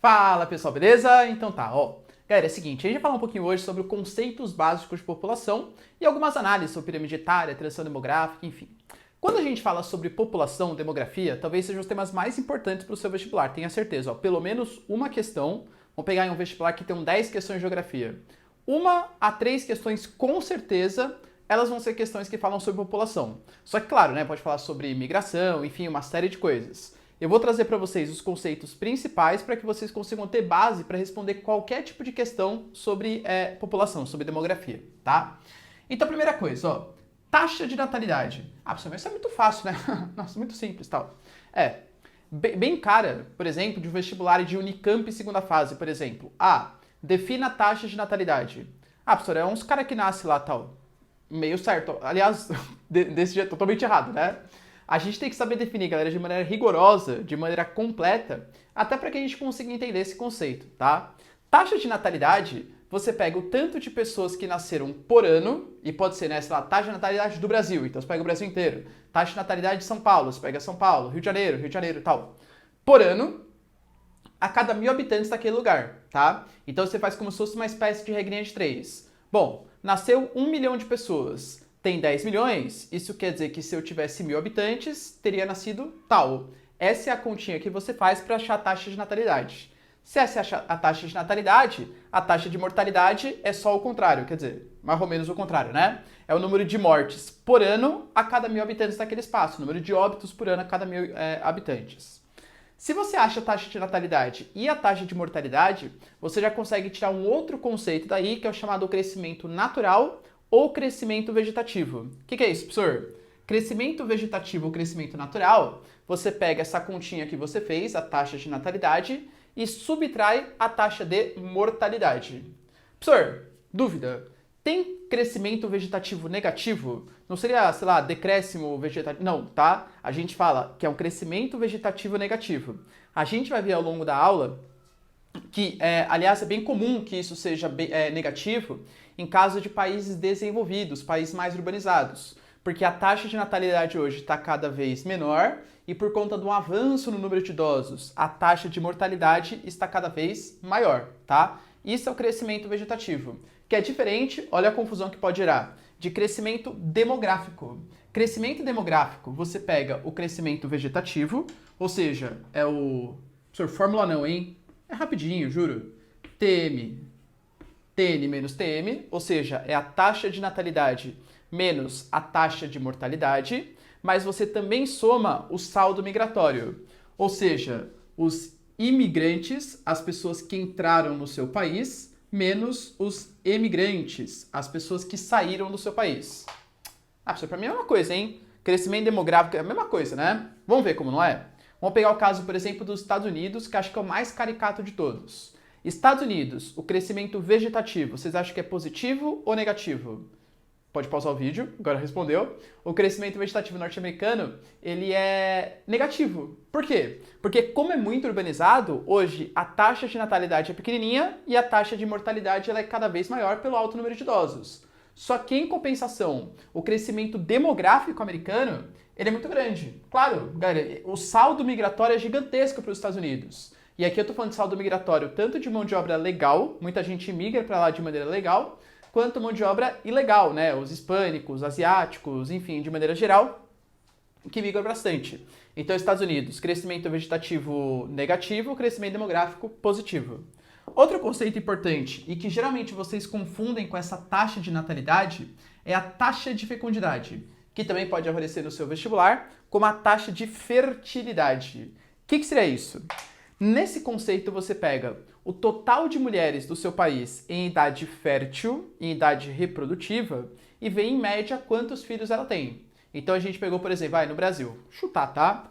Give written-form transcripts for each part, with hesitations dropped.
Fala pessoal, beleza? Então tá, ó. Galera, é o seguinte, a gente vai falar um pouquinho hoje sobre conceitos básicos de população e algumas análises sobre pirâmide etária, transição demográfica, enfim. Quando a gente fala sobre população, demografia, talvez sejam os temas mais importantes para o seu vestibular, tenha certeza. Ó, pelo menos uma questão, vamos pegar em um vestibular que tem 10 questões de geografia. 1 a 3 questões, com certeza, elas vão ser questões que falam sobre população. Só que, claro, né, pode falar sobre migração, enfim, uma série de coisas. Eu vou trazer para vocês os conceitos principais para que vocês consigam ter base para responder qualquer tipo de questão sobre população, sobre demografia, tá? Então, primeira coisa, ó, taxa de natalidade. Ah, professor, mas isso é muito fácil, né? Nossa, muito simples, tal. Bem cara, por exemplo, de um vestibular de Unicamp segunda fase, por exemplo. Defina a taxa de natalidade. Ah, professor, é uns cara que nasce lá, tal. Meio certo. Aliás, desse jeito, totalmente errado, né? A gente tem que saber definir, galera, de maneira rigorosa, de maneira completa, até para que a gente consiga entender esse conceito, tá? Taxa de natalidade, você pega o tanto de pessoas que nasceram por ano, e pode ser, né, sei lá, taxa de natalidade do Brasil, então você pega o Brasil inteiro. Taxa de natalidade de São Paulo, você pega São Paulo, Rio de Janeiro e tal. Por ano, a cada 1.000 habitantes daquele lugar, tá? Então você faz como se fosse uma espécie de regrinha de 3. Bom, nasceu 1 milhão de pessoas, tem 10 milhões, isso quer dizer que se eu tivesse 1.000 habitantes, teria nascido tal. Essa é a continha que você faz para achar a taxa de natalidade. Se essa é a taxa de natalidade, a taxa de mortalidade é só o contrário, quer dizer, mais ou menos o contrário, né? É o número de mortes por ano a cada 1.000 habitantes daquele espaço, o número de óbitos por ano a cada 1.000 habitantes. Se você acha a taxa de natalidade e a taxa de mortalidade, você já consegue tirar um outro conceito daí, que é o chamado crescimento natural ou crescimento vegetativo. O que é isso, professor? Crescimento vegetativo ou crescimento natural, você pega essa continha que você fez, a taxa de natalidade, e subtrai a taxa de mortalidade. Professor, dúvida, tem crescimento vegetativo negativo? Não seria, sei lá, decréscimo vegetativo? Não, tá? A gente fala que é um crescimento vegetativo negativo. A gente vai ver ao longo da aula que, aliás, é bem comum que isso seja negativo em caso de países desenvolvidos, países mais urbanizados, porque a taxa de natalidade hoje está cada vez menor e por conta do avanço no número de idosos, a taxa de mortalidade está cada vez maior, tá? Isso é o crescimento vegetativo, que é diferente, olha a confusão que pode gerar, de crescimento demográfico. Crescimento demográfico, você pega o crescimento vegetativo, ou seja, é o... Professor, fórmula não, hein? É rapidinho, juro. TN menos TM, ou seja, é a taxa de natalidade menos a taxa de mortalidade, mas você também soma o saldo migratório, ou seja, os imigrantes, as pessoas que entraram no seu país, menos os emigrantes, as pessoas que saíram do seu país. Isso pra mim é a mesma coisa, hein? Crescimento demográfico é a mesma coisa, né? Vamos ver como não é? Vamos pegar o caso, por exemplo, dos Estados Unidos, que acho que é o mais caricato de todos. Estados Unidos, o crescimento vegetativo, vocês acham que é positivo ou negativo? Pode pausar o vídeo, agora respondeu. O crescimento vegetativo norte-americano, ele é negativo. Por quê? Porque como é muito urbanizado, hoje a taxa de natalidade é pequenininha e a taxa de mortalidade ela é cada vez maior pelo alto número de idosos. Só que, em compensação, o crescimento demográfico americano, ele é muito grande. Claro, galera, o saldo migratório é gigantesco para os Estados Unidos. E aqui eu estou falando de saldo migratório tanto de mão de obra legal, muita gente migra para lá de maneira legal, quanto mão de obra ilegal, né? Os hispânicos, asiáticos, enfim, de maneira geral, que migram bastante. Então, Estados Unidos, crescimento vegetativo negativo, crescimento demográfico positivo. Outro conceito importante e que geralmente vocês confundem com essa taxa de natalidade é a taxa de fecundidade, que também pode aparecer no seu vestibular como a taxa de fertilidade. O que seria isso? Nesse conceito você pega o total de mulheres do seu país em idade fértil, em idade reprodutiva, e vê em média quantos filhos ela tem. Então a gente pegou, por exemplo, no Brasil, chutar, tá?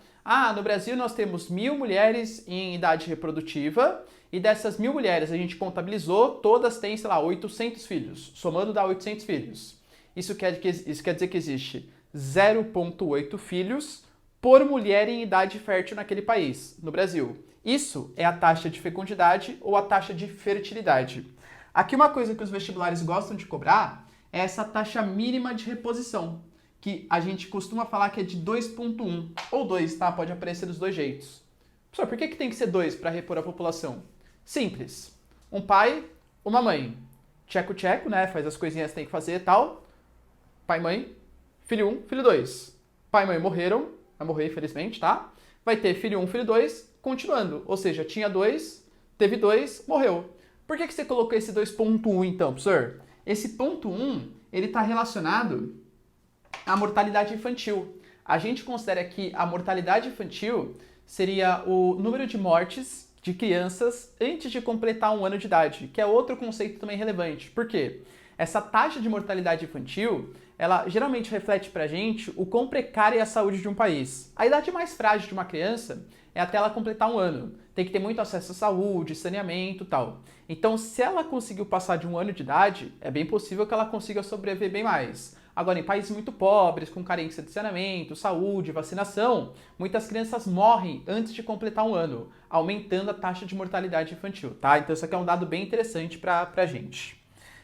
No Brasil nós temos 1.000 mulheres em idade reprodutiva, e dessas 1.000 mulheres a gente contabilizou, todas têm, sei lá, 800 filhos. Somando dá 800 filhos. Isso quer dizer que existe 0,8 filhos por mulher em idade fértil naquele país, no Brasil. Isso é a taxa de fecundidade ou a taxa de fertilidade. Aqui uma coisa que os vestibulares gostam de cobrar é essa taxa mínima de reposição, que a gente costuma falar que é de 2,1 ou 2, tá? Pode aparecer dos dois jeitos. Professor, por que tem que ser 2 para repor a população? Simples. Um pai, uma mãe. Tcheco-tcheco, né? Faz as coisinhas que tem que fazer e tal. Pai, mãe, filho 1, filho 2. Pai e mãe morreram, vai morrer infelizmente, tá? Vai ter filho 1, filho 2, continuando. Ou seja, tinha 2, teve 2, morreu. Por que você colocou esse 2.1 então, professor? Esse ponto 1, ele está relacionado à mortalidade infantil. A gente considera que a mortalidade infantil seria o número de mortes de crianças antes de completar 1 ano de idade, que é outro conceito também relevante. Por quê? Essa taxa de mortalidade infantil, ela geralmente reflete pra gente o quão precária é a saúde de um país. A idade mais frágil de uma criança é até ela completar 1 ano. Tem que ter muito acesso à saúde, saneamento e tal. Então, se ela conseguiu passar de 1 ano de idade, é bem possível que ela consiga sobreviver bem mais. Agora, em países muito pobres, com carência de saneamento, saúde, vacinação, muitas crianças morrem antes de completar 1 ano, aumentando a taxa de mortalidade infantil, tá? Então, isso aqui é um dado bem interessante pra gente.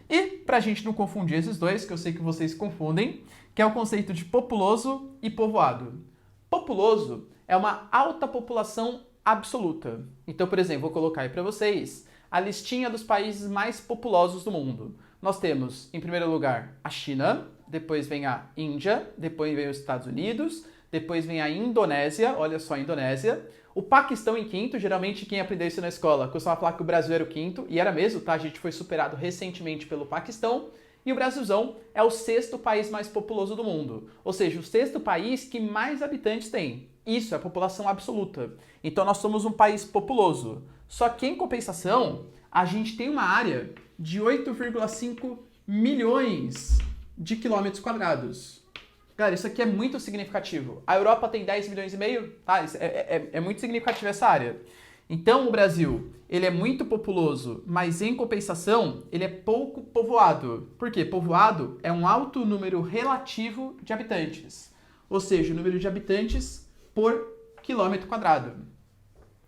E, pra gente não confundir esses dois, que eu sei que vocês confundem, que é o conceito de populoso e povoado. Populoso é uma alta população absoluta. Então, por exemplo, vou colocar aí pra vocês a listinha dos países mais populosos do mundo. Nós temos, em primeiro lugar, a China, depois vem a Índia, depois vem os Estados Unidos, depois vem a Indonésia, olha só a Indonésia, o Paquistão em quinto, geralmente quem aprendeu isso na escola costuma falar que o Brasil era o quinto, e era mesmo, tá? A gente foi superado recentemente pelo Paquistão, e o Brasilzão é o 6º país mais populoso do mundo, ou seja, o 6º país que mais habitantes tem. Isso é a população absoluta. Então nós somos um país populoso. Só que em compensação, a gente tem uma área de 8,5 milhões de quilômetros quadrados. Galera, isso aqui é muito significativo. A Europa tem 10 milhões e meio, tá? É muito significativo essa área. Então, o Brasil, ele é muito populoso, mas em compensação, ele é pouco povoado. Por quê? Povoado é um alto número relativo de habitantes. Ou seja, o número de habitantes por quilômetro quadrado.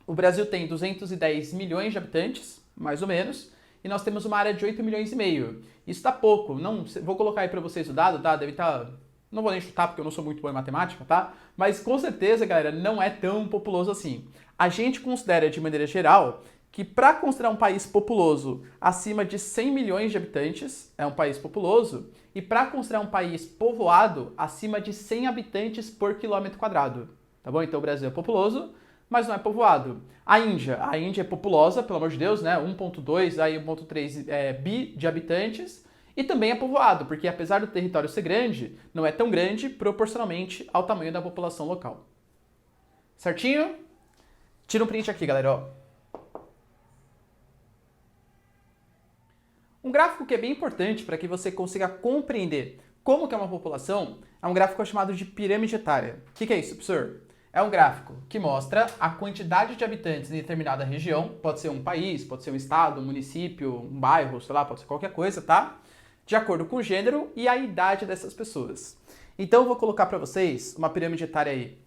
O Brasil tem 210 milhões de habitantes, mais ou menos, e nós temos uma área de 8 milhões e meio. Isso tá pouco. Não, vou colocar aí para vocês o dado, tá? Deve estar... Não vou nem chutar porque eu não sou muito bom em matemática, tá? Mas com certeza, galera, não é tão populoso assim. A gente considera, de maneira geral, que para considerar um país populoso acima de 100 milhões de habitantes, é um país populoso, e para considerar um país povoado acima de 100 habitantes por quilômetro quadrado. Tá bom? Então o Brasil é populoso, mas não é povoado. A Índia é populosa, pelo amor de Deus, né? 1,2, aí 1,3 bi de habitantes, e também é povoado, porque apesar do território ser grande, não é tão grande proporcionalmente ao tamanho da população local. Certinho? Tira um print aqui, galera, ó. Um gráfico que é bem importante para que você consiga compreender como que é uma população é um gráfico chamado de pirâmide etária. O que é isso, professor? É um gráfico que mostra a quantidade de habitantes em determinada região, pode ser um país, pode ser um estado, um município, um bairro, sei lá, pode ser qualquer coisa, tá? De acordo com o gênero e a idade dessas pessoas. Então eu vou colocar para vocês uma pirâmide etária aí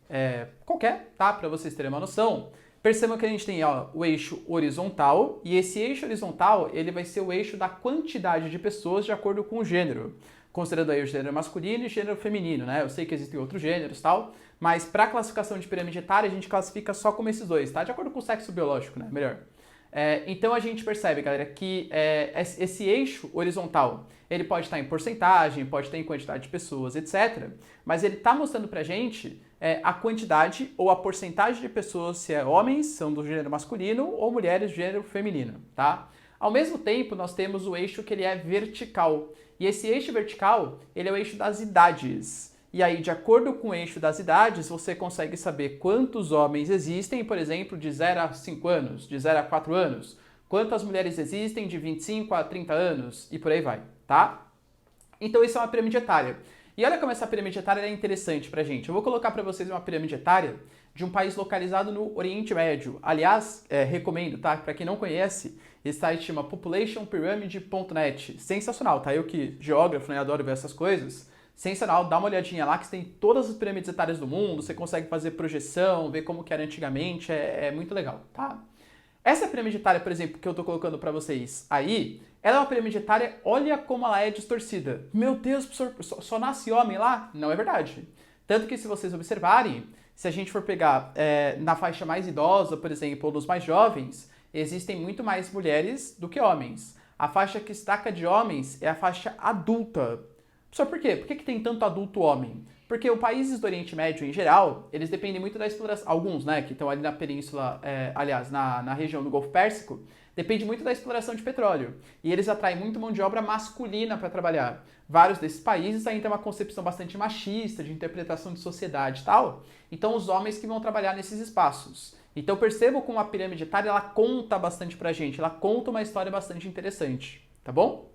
qualquer, tá? Para vocês terem uma noção. Percebam que a gente tem o eixo horizontal, e esse eixo horizontal ele vai ser o eixo da quantidade de pessoas de acordo com o gênero, considerando aí o gênero masculino e o gênero feminino, né? Eu sei que existem outros gêneros e tal, mas para a classificação de pirâmide etária a gente classifica só como esses dois, tá? De acordo com o sexo biológico, né? Melhor. Então a gente percebe, galera, que esse eixo horizontal ele pode estar em porcentagem, pode estar em quantidade de pessoas, etc. Mas ele está mostrando pra gente a quantidade ou a porcentagem de pessoas, se é homens, são do gênero masculino, ou mulheres do gênero feminino, tá? Ao mesmo tempo, nós temos o eixo que ele é vertical. E esse eixo vertical, ele é o eixo das idades. E aí, de acordo com o eixo das idades, você consegue saber quantos homens existem, por exemplo, de 0 a 5 anos, de 0 a 4 anos. Quantas mulheres existem de 25 a 30 anos e por aí vai, tá? Então isso é uma pirâmide etária. E olha como essa pirâmide etária é interessante pra gente. Eu vou colocar pra vocês uma pirâmide etária de um país localizado no Oriente Médio. Aliás, recomendo, tá? Pra quem não conhece, esse site chama populationpyramid.net. Sensacional, tá? Eu que geógrafo, né, adoro ver essas coisas. Sensacional, dá uma olhadinha lá que você tem todas as pirâmides etárias do mundo, você consegue fazer projeção, ver como que era antigamente, é muito legal, tá? Essa pirâmide etária, por exemplo, que eu tô colocando pra vocês aí, ela é uma pirâmide etária, olha como ela é distorcida. Meu Deus, professor, só nasce homem lá? Não é verdade. Tanto que se vocês observarem, se a gente for pegar na faixa mais idosa, por exemplo, ou dos mais jovens, existem muito mais mulheres do que homens. A faixa que destaca de homens é a faixa adulta. Só por quê? Por que tem tanto adulto homem? Porque os países do Oriente Médio, em geral, eles dependem muito da exploração. Alguns, né, que estão ali na península, aliás, na região do Golfo Pérsico, depende muito da exploração de petróleo. E eles atraem muito mão de obra masculina para trabalhar. Vários desses países ainda têm uma concepção bastante machista, de interpretação de sociedade e tal. Então, os homens que vão trabalhar nesses espaços. Então, percebam como a pirâmide etária, ela conta bastante pra gente. Ela conta uma história bastante interessante, tá bom?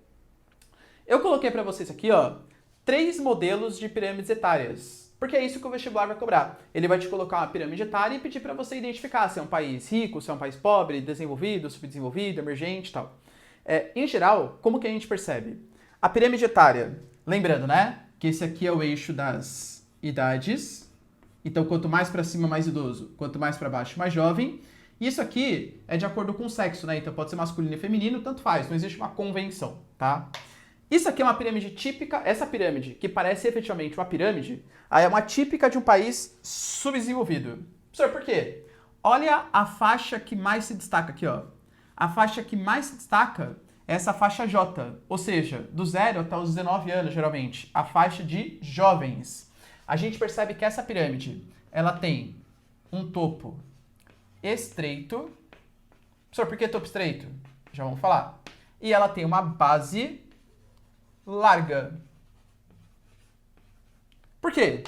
Eu coloquei para vocês aqui, ó, 3 modelos de pirâmides etárias, porque é isso que o vestibular vai cobrar. Ele vai te colocar uma pirâmide etária e pedir para você identificar se é um país rico, se é um país pobre, desenvolvido, subdesenvolvido, emergente e tal. Em geral, como que a gente percebe? A pirâmide etária, lembrando, né, que esse aqui é o eixo das idades. Então, quanto mais para cima, mais idoso, quanto mais para baixo, mais jovem. E isso aqui é de acordo com o sexo, né? Então, pode ser masculino e feminino, tanto faz, não existe uma convenção, tá? Isso aqui é uma pirâmide típica, essa pirâmide, que parece efetivamente uma pirâmide, é uma típica de um país subdesenvolvido. Professor, por quê? Olha a faixa que mais se destaca aqui, ó. A faixa que mais se destaca é essa faixa J, ou seja, do 0 até os 19 anos, geralmente, a faixa de jovens. A gente percebe que essa pirâmide, ela tem um topo estreito. Professor, por que topo estreito? Já vamos falar. E ela tem uma base larga. Por quê?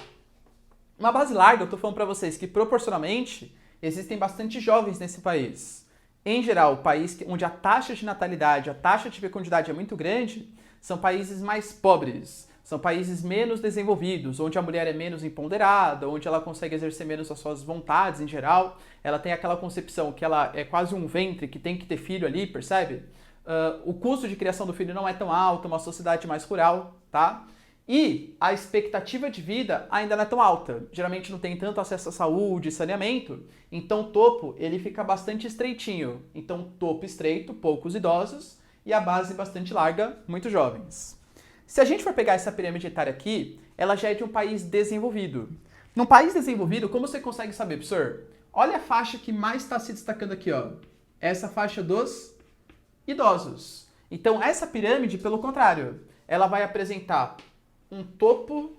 Uma base larga, eu tô falando para vocês que proporcionalmente existem bastante jovens nesse país. Em geral, o país onde a taxa de natalidade, a taxa de fecundidade é muito grande, são países mais pobres, são países menos desenvolvidos, onde a mulher é menos empoderada, onde ela consegue exercer menos as suas vontades em geral. Ela tem aquela concepção que ela é quase um ventre que tem que ter filho ali, percebe? O custo de criação do filho não é tão alto, uma sociedade mais rural, tá? E a expectativa de vida ainda não é tão alta. Geralmente não tem tanto acesso à saúde e saneamento, então o topo ele fica bastante estreitinho. Então topo estreito, poucos idosos, e a base bastante larga, muito jovens. Se a gente for pegar essa pirâmide etária aqui, ela já é de um país desenvolvido. Num país desenvolvido, como você consegue saber, professor? Olha a faixa que mais está se destacando aqui, ó. Essa faixa dos idosos. Então, essa pirâmide, pelo contrário, ela vai apresentar um topo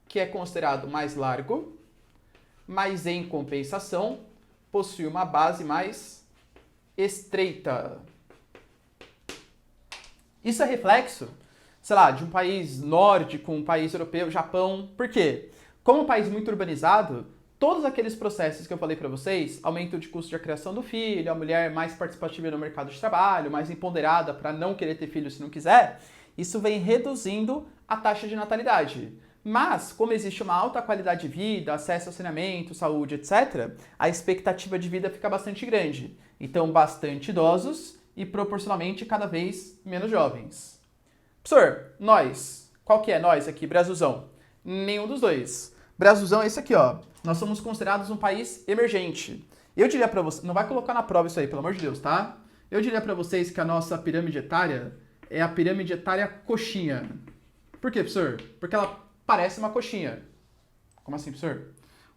que é considerado mais largo, mas em compensação possui uma base mais estreita. Isso é reflexo, sei lá, de um país nórdico, um país europeu, Japão. Por quê? Como um país muito urbanizado, todos aqueles processos que eu falei para vocês, aumento de custo de criação do filho, a mulher mais participativa no mercado de trabalho, mais empoderada para não querer ter filho se não quiser, isso vem reduzindo a taxa de natalidade. Mas, como existe uma alta qualidade de vida, acesso ao saneamento, saúde, etc., a expectativa de vida fica bastante grande. Então, bastante idosos e, proporcionalmente, cada vez menos jovens. Professor, nós, qual que é nós aqui, Brasilzão? Nenhum dos dois. Brasilzão é esse aqui, ó. Nós somos considerados um país emergente. Eu diria para vocês, não vai colocar na prova isso aí, pelo amor de Deus, tá? Eu diria para vocês que a nossa pirâmide etária é a pirâmide etária coxinha. Por quê, professor? Porque ela parece uma coxinha. Como assim, professor?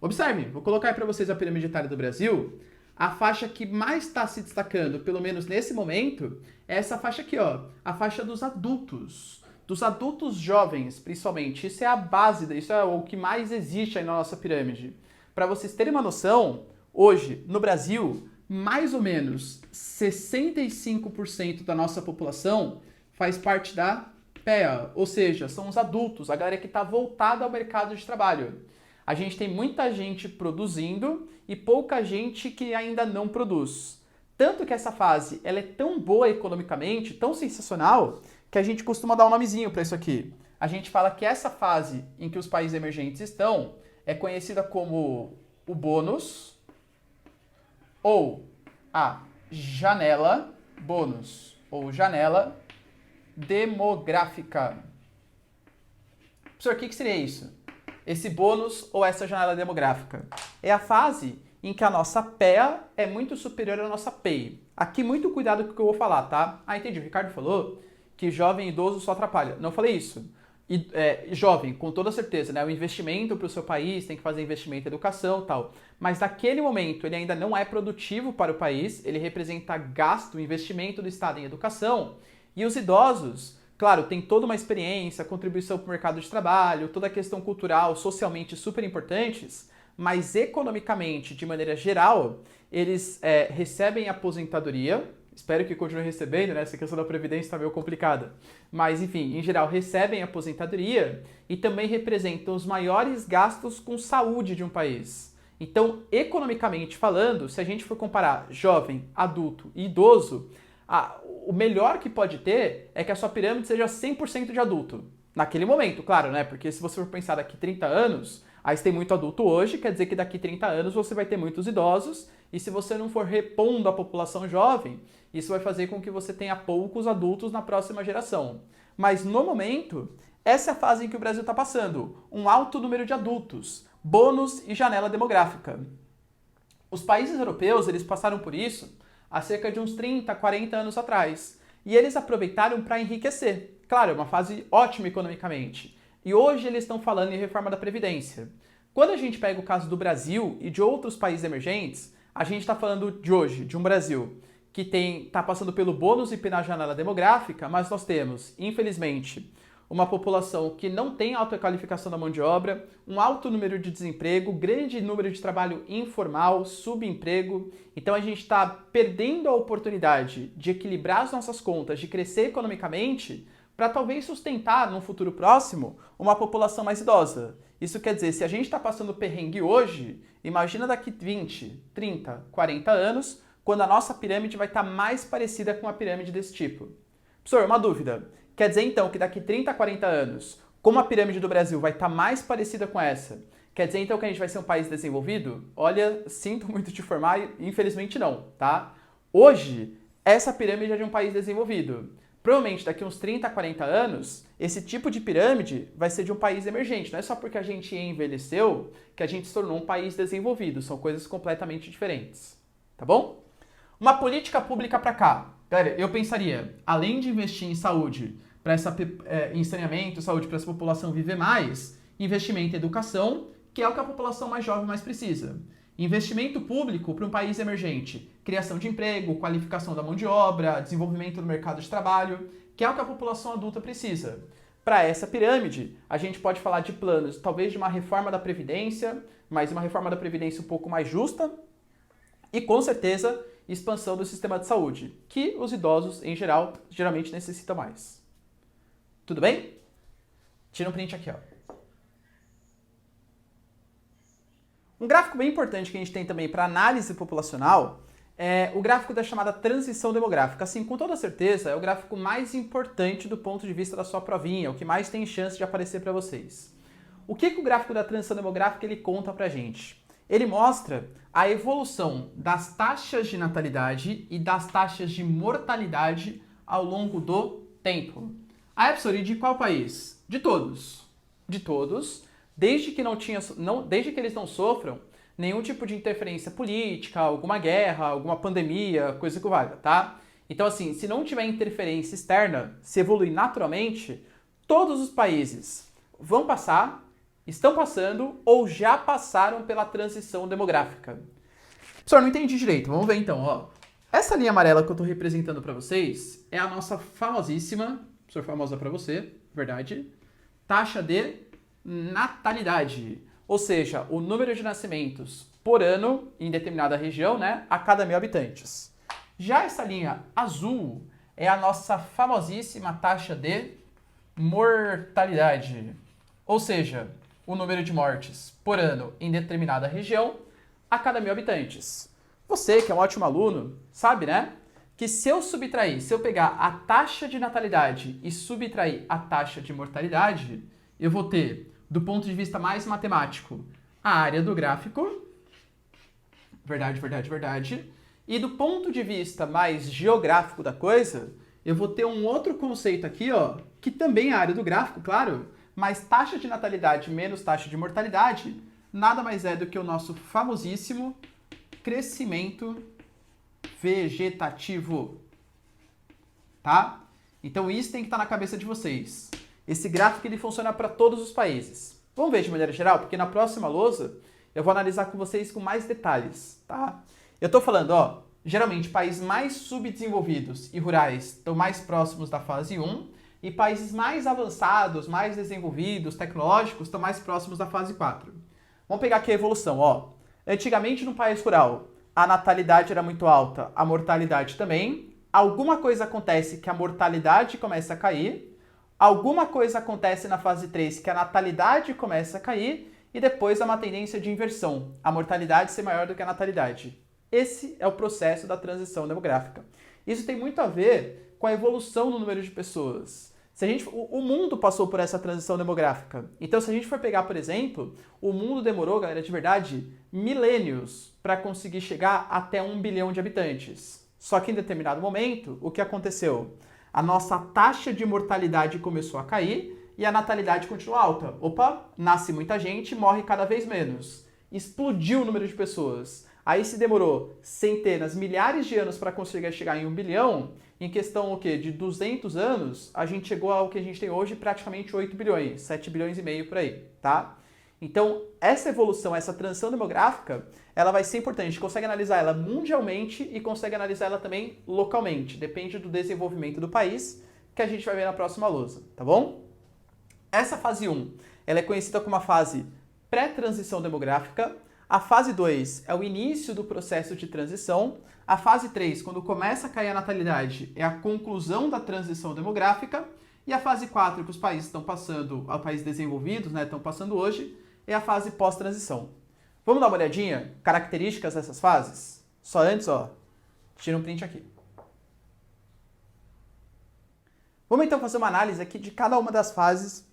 Observe, vou colocar aí para vocês a pirâmide etária do Brasil. A faixa que mais está se destacando, pelo menos nesse momento, é essa faixa aqui, ó. A faixa dos adultos. Dos adultos jovens, principalmente. Isso é a base, isso é o que mais existe aí na nossa pirâmide. Para vocês terem uma noção, hoje, no Brasil, mais ou menos 65% da nossa população faz parte da PEA, ou seja, são os adultos, a galera que está voltada ao mercado de trabalho. A gente tem muita gente produzindo e pouca gente que ainda não produz. Tanto que essa fase ela é tão boa economicamente, tão sensacional, que a gente costuma dar um nomezinho para isso aqui. A gente fala que essa fase em que os países emergentes estão é conhecida como o bônus ou a janela bônus ou janela demográfica. Professor, o que seria isso? Esse bônus ou essa janela demográfica? É a fase em que a nossa PEA é muito superior à nossa PEI. Aqui, muito cuidado com o que eu vou falar, tá? Ah, entendi. O Ricardo falou que jovem e idoso só atrapalha. Não falei isso. jovem, com toda certeza, né? O investimento para o seu país, tem que fazer investimento em educação e tal. Mas naquele momento ele ainda não é produtivo para o país, ele representa gasto, investimento do Estado em educação. E os idosos, claro, tem toda uma experiência, contribuição para o mercado de trabalho, toda a questão cultural, socialmente super importantes, mas economicamente, de maneira geral, eles recebem aposentadoria. Espero que continue recebendo, né? Essa questão da Previdência está meio complicada. Mas, enfim, em geral, recebem aposentadoria e também representam os maiores gastos com saúde de um país. Então, economicamente falando, se a gente for comparar jovem, adulto e idoso, o melhor que pode ter é que a sua pirâmide seja 100% de adulto. Naquele momento, claro, né? Porque se você for pensar daqui 30 anos, aí você tem muito adulto hoje, quer dizer que daqui 30 anos você vai ter muitos idosos, e se você não for repondo a população jovem, isso vai fazer com que você tenha poucos adultos na próxima geração. Mas no momento, essa é a fase em que o Brasil está passando, um alto número de adultos, bônus e janela demográfica. Os países europeus, eles passaram por isso há cerca de uns 30, 40 anos atrás, e eles aproveitaram para enriquecer. Claro, é uma fase ótima economicamente. E hoje eles estão falando em reforma da Previdência. Quando a gente pega o caso do Brasil e de outros países emergentes, a gente está falando de hoje, de um Brasil que está passando pelo bônus e pela janela demográfica, mas nós temos, infelizmente, uma população que não tem alta qualificação da mão de obra, um alto número de desemprego, grande número de trabalho informal, subemprego. Então a gente está perdendo a oportunidade de equilibrar as nossas contas, de crescer economicamente, para talvez sustentar, num futuro próximo, uma população mais idosa. Isso quer dizer, se a gente está passando perrengue hoje, imagina daqui 20, 30, 40 anos, quando a nossa pirâmide vai estar mais parecida com uma pirâmide desse tipo. Professor, uma dúvida. Quer dizer então que daqui 30, 40 anos, como a pirâmide do Brasil vai estar mais parecida com essa, quer dizer então que a gente vai ser um país desenvolvido? Olha, sinto muito te informar, infelizmente não, tá? Hoje, essa pirâmide é de um país desenvolvido. Provavelmente daqui uns 30, 40 anos, esse tipo de pirâmide vai ser de um país emergente. Não é só porque a gente envelheceu que a gente se tornou um país desenvolvido. São coisas completamente diferentes. Tá bom? Uma política pública para cá. Galera, eu pensaria, além de investir em saúde, em saneamento, saúde para essa população viver mais, investimento em educação, que é o que a população mais jovem mais precisa. Investimento público para um país emergente, criação de emprego, qualificação da mão de obra, desenvolvimento do mercado de trabalho, que é o que a população adulta precisa. Para essa pirâmide, a gente pode falar de planos, talvez de uma reforma da Previdência, mas uma reforma da Previdência um pouco mais justa, e com certeza expansão do sistema de saúde, que os idosos, em geral, geralmente necessitam mais. Tudo bem? Tira um print aqui, ó. Um gráfico bem importante que a gente tem também para análise populacional é o gráfico da chamada transição demográfica. Assim, com toda certeza, é o gráfico mais importante do ponto de vista da sua provinha, o que mais tem chance de aparecer para vocês. O que o gráfico da transição demográfica ele conta para a gente? Ele mostra a evolução das taxas de natalidade e das taxas de mortalidade ao longo do tempo. Ah, professor, e de qual país? De todos. De todos, desde que eles não sofram nenhum tipo de interferência política, alguma guerra, alguma pandemia, coisa que valha, tá? Então, assim, se não tiver interferência externa, se evoluir naturalmente, todos os países vão passar, estão passando ou já passaram pela transição demográfica. Professor, não entendi direito. Vamos ver então, ó. Essa linha amarela que eu estou representando para vocês é a nossa famosíssima, professor, famosa para você, verdade, taxa de natalidade. Ou seja, o número de nascimentos por ano em determinada região, né, a cada 1.000 habitantes. Já essa linha azul é a nossa famosíssima taxa de mortalidade. Ou seja, o número de mortes por ano em determinada região a cada 1.000 habitantes. Você, que é um ótimo aluno, sabe, né? Que se eu pegar a taxa de natalidade e subtrair a taxa de mortalidade, eu vou ter, do ponto de vista mais matemático, a área do gráfico, verdade, verdade, verdade, e do ponto de vista mais geográfico da coisa, eu vou ter um outro conceito aqui, ó, que também é a área do gráfico, claro, mas taxa de natalidade menos taxa de mortalidade nada mais é do que o nosso famosíssimo crescimento vegetativo, tá? Então isso tem que estar na cabeça de vocês. Esse gráfico ele funciona para todos os países. Vamos ver de maneira geral, porque na próxima lousa eu vou analisar com vocês com mais detalhes, tá? Eu estou falando, ó, geralmente países mais subdesenvolvidos e rurais estão mais próximos da fase 1 e países mais avançados, mais desenvolvidos, tecnológicos, estão mais próximos da fase 4. Vamos pegar aqui a evolução, ó. Antigamente, no país rural, a natalidade era muito alta, a mortalidade também. Alguma coisa acontece que a mortalidade começa a cair, alguma coisa acontece na fase 3 que a natalidade começa a cair, e depois há uma tendência de inversão, a mortalidade ser maior do que a natalidade. Esse é o processo da transição demográfica. Isso tem muito a ver com a evolução do número de pessoas. O mundo passou por essa transição demográfica. Então, se a gente for pegar, por exemplo, o mundo demorou, galera, de verdade, milênios para conseguir chegar até 1 bilhão de habitantes. Só que em determinado momento, o que aconteceu? A nossa taxa de mortalidade começou a cair e a natalidade continua alta. Opa, nasce muita gente, morre cada vez menos. Explodiu o número de pessoas. Aí se demorou centenas, milhares de anos para conseguir chegar em 1 bilhão, em questão o quê? De 200 anos, a gente chegou ao que a gente tem hoje, praticamente 8 bilhões, 7 bilhões e meio por aí, tá? Então, essa evolução, essa transição demográfica, ela vai ser importante. A gente consegue analisar ela mundialmente e consegue analisar ela também localmente. Depende do desenvolvimento do país, que a gente vai ver na próxima lousa, tá bom? Essa fase 1, ela é conhecida como a fase pré-transição demográfica. A fase 2 é o início do processo de transição. A fase 3, quando começa a cair a natalidade, é a conclusão da transição demográfica. E a fase 4, que os países estão passando, os países desenvolvidos, né, estão passando hoje, é a fase pós-transição. Vamos dar uma olhadinha? Características dessas fases? Só antes, ó, tira um print aqui. Vamos então fazer uma análise aqui de cada uma das fases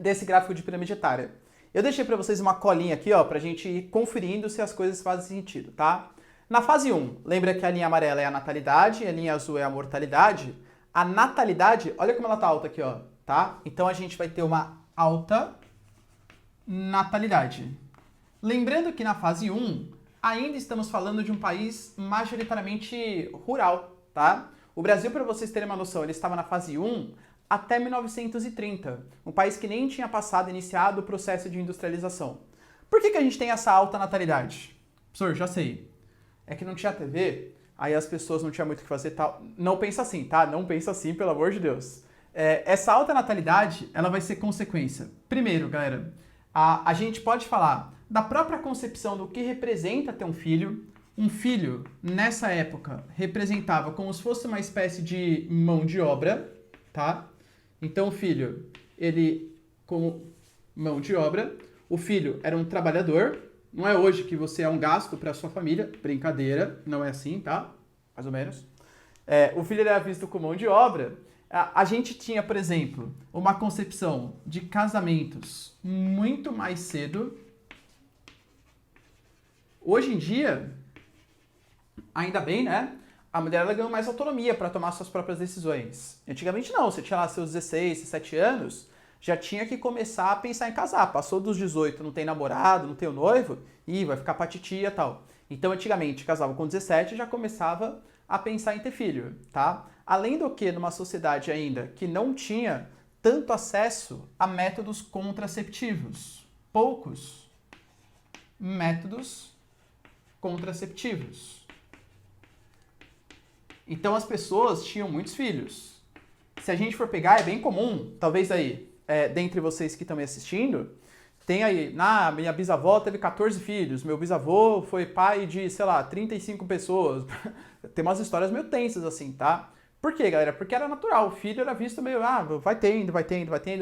desse gráfico de pirâmide etária. Eu deixei para vocês uma colinha aqui, ó, para a gente ir conferindo se as coisas fazem sentido, tá? Na fase 1, lembra que a linha amarela é a natalidade, a linha azul é a mortalidade. A natalidade, olha como ela tá alta aqui, ó, tá? Então a gente vai ter uma alta natalidade. Lembrando que na fase 1, ainda estamos falando de um país majoritariamente rural, tá? O Brasil, para vocês terem uma noção, ele estava na fase 1 até 1930, um país que nem tinha iniciado o processo de industrialização. Por que a gente tem essa alta natalidade? Professor, já sei. É que não tinha TV, aí as pessoas não tinham muito o que fazer e tal. Não pensa assim, tá? Não pensa assim, pelo amor de Deus. Essa alta natalidade, ela vai ser consequência. Primeiro, galera, a gente pode falar da própria concepção do que representa ter um filho. Um filho, nessa época, representava como se fosse uma espécie de mão de obra, tá? Então, o filho, ele, como mão de obra, o filho era um trabalhador. Não é hoje que você é um gasto para a sua família. Brincadeira, não é assim, tá? Mais ou menos. O filho era visto como mão de obra. A gente tinha, por exemplo, uma concepção de casamentos muito mais cedo. Hoje em dia, ainda bem, né? A mulher ela ganhou mais autonomia para tomar suas próprias decisões. Antigamente não, você tinha lá seus 16, 17 anos, já tinha que começar a pensar em casar. Passou dos 18, não tem namorado, não tem o noivo, e vai ficar pra titia e tal. Então, antigamente, casava com 17 e já começava a pensar em ter filho, tá? Além do que, numa sociedade ainda que não tinha tanto acesso a métodos contraceptivos. Poucos métodos contraceptivos. Então, as pessoas tinham muitos filhos. Se a gente for pegar, é bem comum, talvez aí, dentre vocês que estão me assistindo, tem aí, minha bisavó teve 14 filhos, meu bisavô foi pai de, sei lá, 35 pessoas. Tem umas histórias meio tensas assim, tá? Por quê, galera? Porque era natural, o filho era visto meio, vai tendo,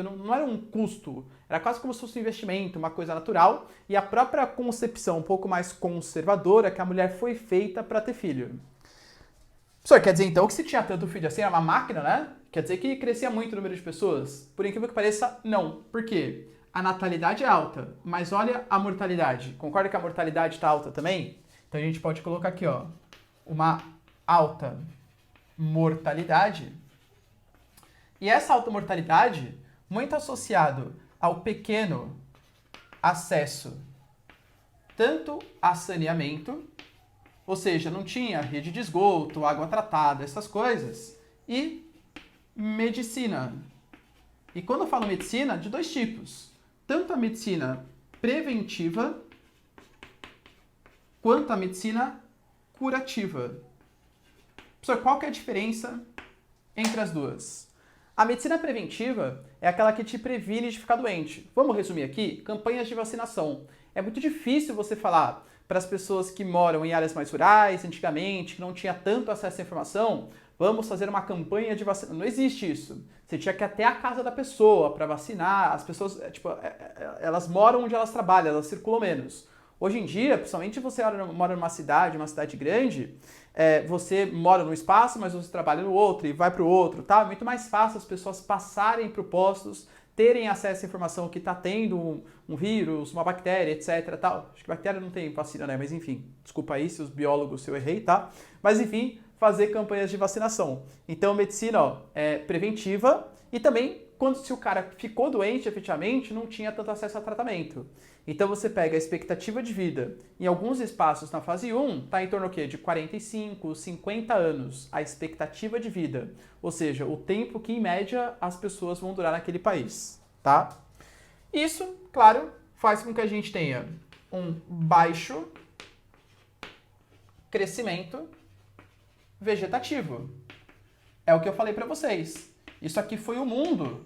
não era um custo, era quase como se fosse um investimento, uma coisa natural, e a própria concepção um pouco mais conservadora que a mulher foi feita para ter filho. Professor, quer dizer então que se tinha tanto filho assim, era uma máquina, né? Quer dizer que crescia muito o número de pessoas? Por incrível que pareça, não. Por quê? A natalidade é alta, mas olha a mortalidade. Concorda que a mortalidade está alta também? Então a gente pode colocar aqui, ó, uma alta mortalidade. E essa alta mortalidade, muito associado ao pequeno acesso tanto a saneamento, ou seja, não tinha rede de esgoto, água tratada, essas coisas, e medicina. E quando eu falo medicina, de dois tipos. Tanto a medicina preventiva quanto a medicina curativa. Professor, qual que é a diferença entre as duas? A medicina preventiva é aquela que te previne de ficar doente. Vamos resumir aqui? Campanhas de vacinação. É muito difícil você falar para as pessoas que moram em áreas mais rurais, antigamente, que não tinha tanto acesso à informação, vamos fazer uma campanha de vacina. Não existe isso. Você tinha que ir até a casa da pessoa para vacinar. As pessoas, elas moram onde elas trabalham, elas circulam menos. Hoje em dia, principalmente você mora numa cidade grande, você mora num espaço, mas você trabalha no outro e vai para o outro, tá? É muito mais fácil as pessoas passarem para postos, terem acesso à informação que está tendo um vírus, uma bactéria, etc. Tal. Acho que bactéria não tem vacina, né? Mas enfim, desculpa aí se os biólogos, se eu errei, tá? Mas enfim, fazer campanhas de vacinação. Então, medicina é preventiva e também se o cara ficou doente, efetivamente, não tinha tanto acesso a tratamento. Então você pega a expectativa de vida, em alguns espaços na fase 1, está em torno do quê? De 45, 50 anos, a expectativa de vida. Ou seja, o tempo que, em média, as pessoas vão durar naquele país, tá? Isso, claro, faz com que a gente tenha um baixo crescimento vegetativo. É o que eu falei para vocês. Isso aqui foi o mundo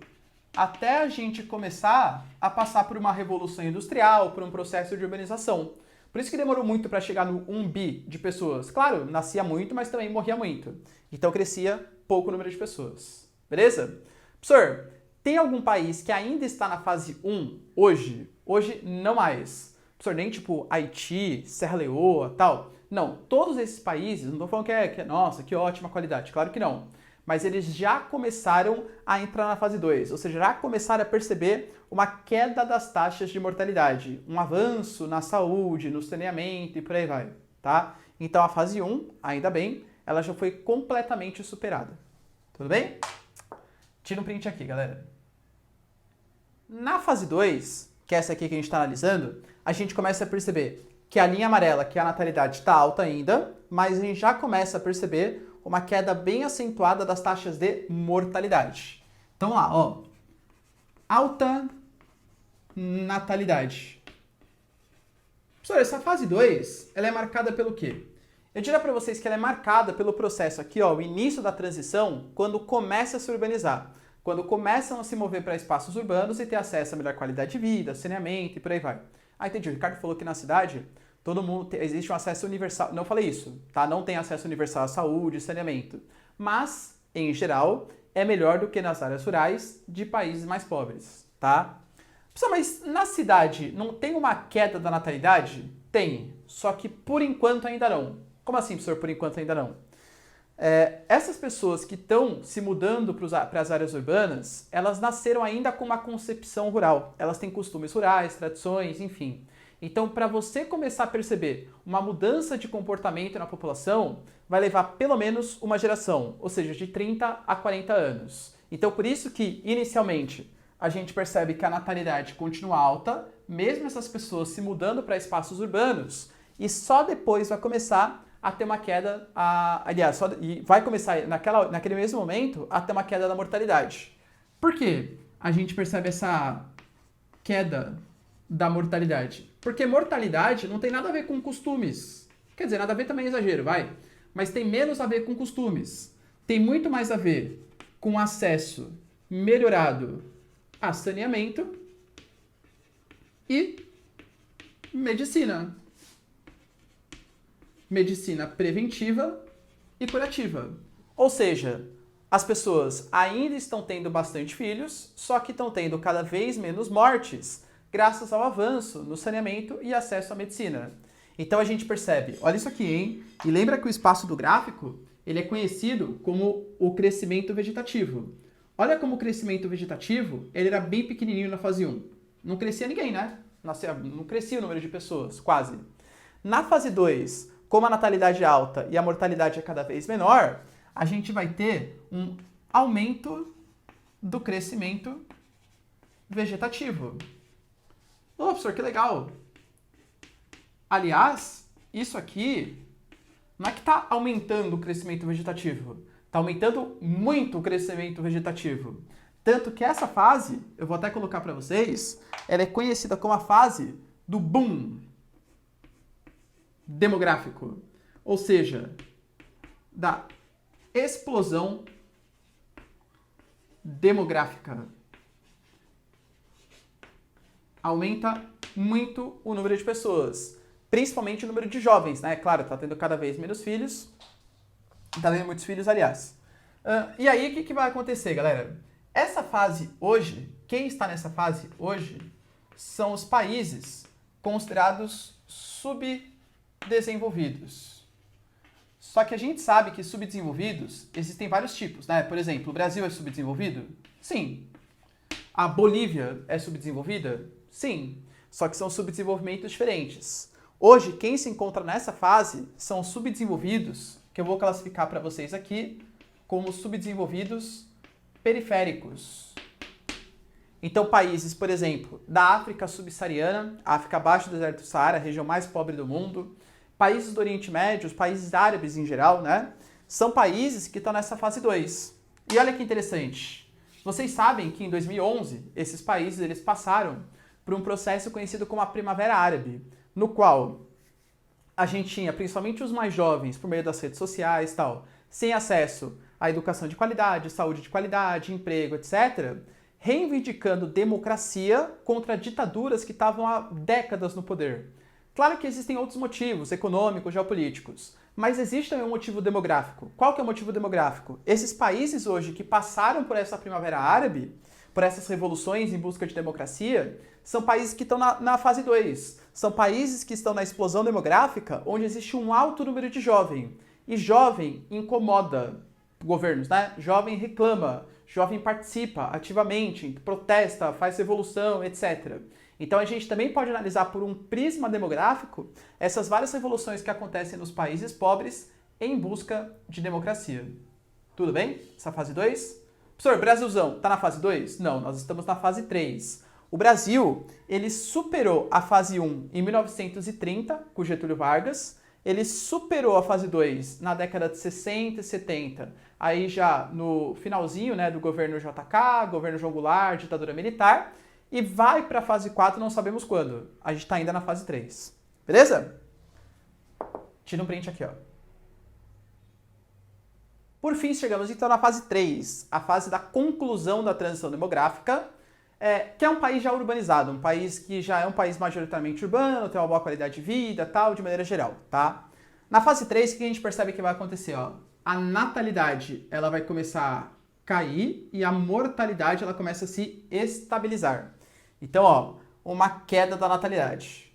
até a gente começar a passar por uma revolução industrial, por um processo de urbanização. Por isso que demorou muito para chegar no 1 bi de pessoas. Claro, nascia muito, mas também morria muito. Então crescia pouco número de pessoas. Beleza? Professor, tem algum país que ainda está na fase 1 hoje? Hoje não mais. Professor, nem tipo Haiti, Serra Leoa, tal. Não, todos esses países, não estou falando nossa, que ótima qualidade. Claro que não. Mas eles já começaram a entrar na fase 2, ou seja, já começaram a perceber uma queda das taxas de mortalidade, um avanço na saúde, no saneamento e por aí vai, tá? Então a fase 1, ainda bem, ela já foi completamente superada. Tudo bem? Tira um print aqui, galera. Na fase 2, que é essa aqui que a gente está analisando, a gente começa a perceber que a linha amarela, que é a natalidade, está alta ainda, mas a gente já começa a perceber uma queda bem acentuada das taxas de mortalidade. Então lá, ó, alta natalidade. Professor, essa fase 2, ela é marcada pelo quê? Eu diria para vocês que ela é marcada pelo processo aqui, ó, o início da transição, quando começa a se urbanizar, quando começam a se mover para espaços urbanos e ter acesso a melhor qualidade de vida, saneamento e por aí vai. Ah, entendi. O Ricardo falou que na cidade todo mundo existe um acesso universal. Não falei isso, tá? Não tem acesso universal à saúde, saneamento. Mas, em geral, é melhor do que nas áreas rurais de países mais pobres, tá? Pessoal, mas na cidade não tem uma queda da natalidade? Tem, só que por enquanto ainda não. Como assim, professor, por enquanto ainda não? Essas pessoas que estão se mudando para as áreas urbanas, elas nasceram ainda com uma concepção rural. Elas têm costumes rurais, tradições, enfim. Então, para você começar a perceber uma mudança de comportamento na população, vai levar pelo menos uma geração, ou seja, de 30 a 40 anos. Então, por isso que, inicialmente, a gente percebe que a natalidade continua alta, mesmo essas pessoas se mudando para espaços urbanos, e só depois vai começar a ter uma queda, e vai começar, naquele mesmo momento, a ter uma queda da mortalidade. Por quê? A gente percebe essa queda da mortalidade. Porque mortalidade não tem nada a ver com costumes. Quer dizer, nada a ver também é exagero, vai. Mas tem menos a ver com costumes. Tem muito mais a ver com acesso melhorado a saneamento e medicina. Medicina preventiva e curativa. Ou seja, as pessoas ainda estão tendo bastante filhos, só que estão tendo cada vez menos mortes, graças ao avanço no saneamento e acesso à medicina. Então a gente percebe, olha isso aqui, hein? E lembra que o espaço do gráfico, ele é conhecido como o crescimento vegetativo. Olha como o crescimento vegetativo, ele era bem pequenininho na fase 1. Não crescia ninguém, né? Não crescia o número de pessoas, quase. Na fase 2, como a natalidade é alta e a mortalidade é cada vez menor, a gente vai ter um aumento do crescimento vegetativo. Ô, professor, que legal! Aliás, isso aqui não é que está aumentando o crescimento vegetativo. Está aumentando muito o crescimento vegetativo. Tanto que essa fase, eu vou até colocar para vocês, ela é conhecida como a fase do boom demográfico. Ou seja, da explosão demográfica. Aumenta muito o número de pessoas, principalmente o número de jovens, né? Claro, tá tendo cada vez menos filhos, tá tendo muitos filhos, aliás. E aí, o que vai acontecer, galera? Essa fase hoje, quem está nessa fase hoje, são os países considerados subdesenvolvidos. Só que a gente sabe que subdesenvolvidos existem vários tipos, né? Por exemplo, o Brasil é subdesenvolvido? Sim. A Bolívia é subdesenvolvida? Sim. Só que são subdesenvolvimentos diferentes. Hoje, quem se encontra nessa fase são subdesenvolvidos, que eu vou classificar para vocês aqui como subdesenvolvidos periféricos. Então, países, por exemplo, da África subsaariana, África abaixo do deserto do Saara, a região mais pobre do mundo, países do Oriente Médio, os países árabes em geral, né? São países que estão nessa fase 2. E olha que interessante. Vocês sabem que em 2011, esses países eles passaram por um processo conhecido como a Primavera Árabe, no qual a gente tinha, principalmente os mais jovens, por meio das redes sociais e tal, sem acesso à educação de qualidade, saúde de qualidade, emprego, etc., reivindicando democracia contra ditaduras que estavam há décadas no poder. Claro que existem outros motivos, econômicos, geopolíticos, mas existe também um motivo demográfico. Qual que é o motivo demográfico? Esses países hoje que passaram por essa Primavera Árabe, por essas revoluções em busca de democracia, são países que estão na fase 2. São países que estão na explosão demográfica, onde existe um alto número de jovem. E jovem incomoda governos, né? Jovem reclama, jovem participa ativamente, protesta, faz revolução, etc. Então a gente também pode analisar por um prisma demográfico essas várias revoluções que acontecem nos países pobres em busca de democracia. Tudo bem? Essa fase 2? Professor, Brasilzão, tá na fase 2? Não, nós estamos na fase 3. O Brasil, ele superou a fase 1 em 1930, com Getúlio Vargas. Ele superou a fase 2 na década de 60 e 70, aí já no finalzinho, né, do governo JK, governo João Goulart, ditadura militar, e vai para a fase 4, não sabemos quando. A gente está ainda na fase 3. Beleza? Tira um print aqui, ó. Por fim, chegamos então na fase 3, a fase da conclusão da transição demográfica, que é um país já urbanizado, um país que já é um país majoritariamente urbano, tem uma boa qualidade de vida, tal, de maneira geral, tá? Na fase 3, o que a gente percebe que vai acontecer, ó? A natalidade, ela vai começar a cair e a mortalidade, ela começa a se estabilizar. Então, ó, uma queda da natalidade.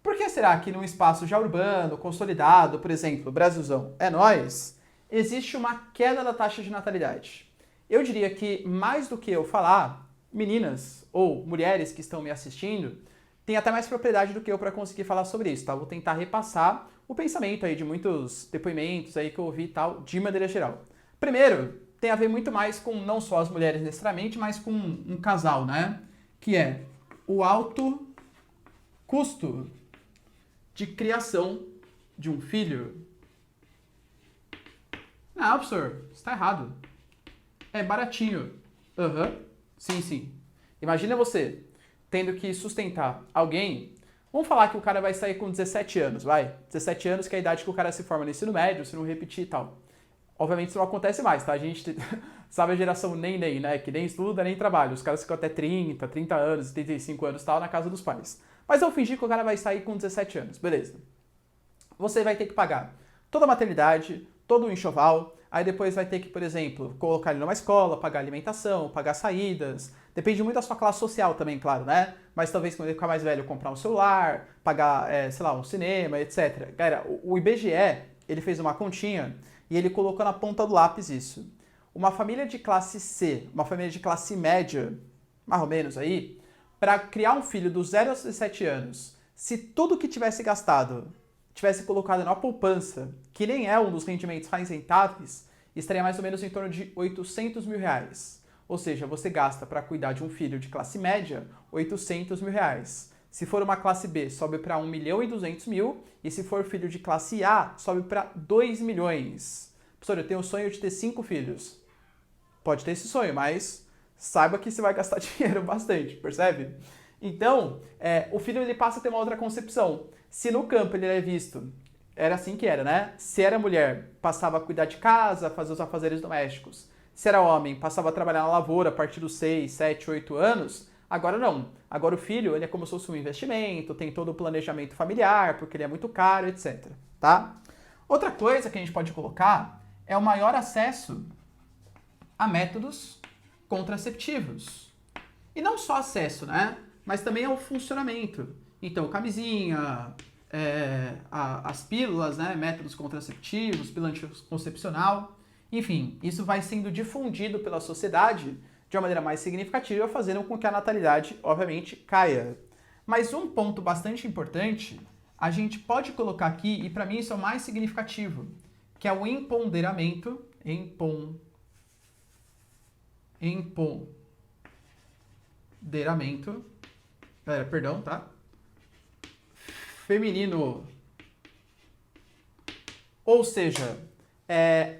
Por que será que num espaço já urbano, consolidado, por exemplo, Brasilzão, é nóis, existe uma queda da taxa de natalidade? Eu diria que, mais do que eu falar, meninas ou mulheres que estão me assistindo têm até mais propriedade do que eu para conseguir falar sobre isso, tá? Vou tentar repassar o pensamento aí de muitos depoimentos aí que eu ouvi e tal, de maneira geral. Primeiro, tem a ver muito mais com não só as mulheres necessariamente, mas com um casal, né? Que é o alto custo de criação de um filho. Não, professor, você tá errado. É baratinho. Sim, sim. Imagina você tendo que sustentar alguém. Vamos falar que o cara vai sair com 17 anos, vai? 17 anos que é a idade que o cara se forma no ensino médio, se não repetir e tal. Obviamente isso não acontece mais, tá? A gente sabe a geração nem, né? Que nem estuda, nem trabalha. Os caras ficam até 30 anos, 35 anos e tal na casa dos pais. Mas eu fingi que o cara vai sair com 17 anos, beleza. Você vai ter que pagar toda a maternidade, todo o enxoval. Aí depois vai ter que, por exemplo, colocar ele numa escola, pagar alimentação, pagar saídas. Depende muito da sua classe social também, claro, né? Mas talvez quando ele ficar mais velho, comprar um celular, pagar, sei lá, um cinema, etc. Galera, o IBGE, ele fez uma continha e ele colocou na ponta do lápis isso. Uma família de classe C, uma família de classe média, mais ou menos aí, para criar um filho dos 0 aos 17 anos, se tudo que tivesse gastado tivesse colocado na poupança, que nem é um dos rendimentos mais rentáveis, estaria mais ou menos em torno de 800 mil reais. Ou seja, você gasta para cuidar de um filho de classe média 800 mil reais. Se for uma classe B, sobe para 1 milhão e 200 mil, e se for filho de classe A, sobe para 2 milhões. Professor, eu tenho o sonho de ter 5 filhos. Pode ter esse sonho, mas saiba que você vai gastar dinheiro bastante, percebe? Então, o filho ele passa a ter uma outra concepção. Se no campo ele é visto, era assim que era, né? Se era mulher, passava a cuidar de casa, fazer os afazeres domésticos. Se era homem, passava a trabalhar na lavoura a partir dos 6, 7, 8 anos. Agora não. Agora o filho, ele é como se fosse um investimento, tem todo o planejamento familiar, porque ele é muito caro, etc. Tá? Outra coisa que a gente pode colocar é o maior acesso a métodos contraceptivos. E não só acesso, né? Mas também ao funcionamento. Então, camisinha, as pílulas, né? Métodos contraceptivos, pílula anticoncepcional. Enfim, isso vai sendo difundido pela sociedade de uma maneira mais significativa, fazendo com que a natalidade, obviamente, caia. Mas um ponto bastante importante, a gente pode colocar aqui, e para mim isso é o mais significativo, que é o empoderamento, perdão, tá? Feminino. Ou seja,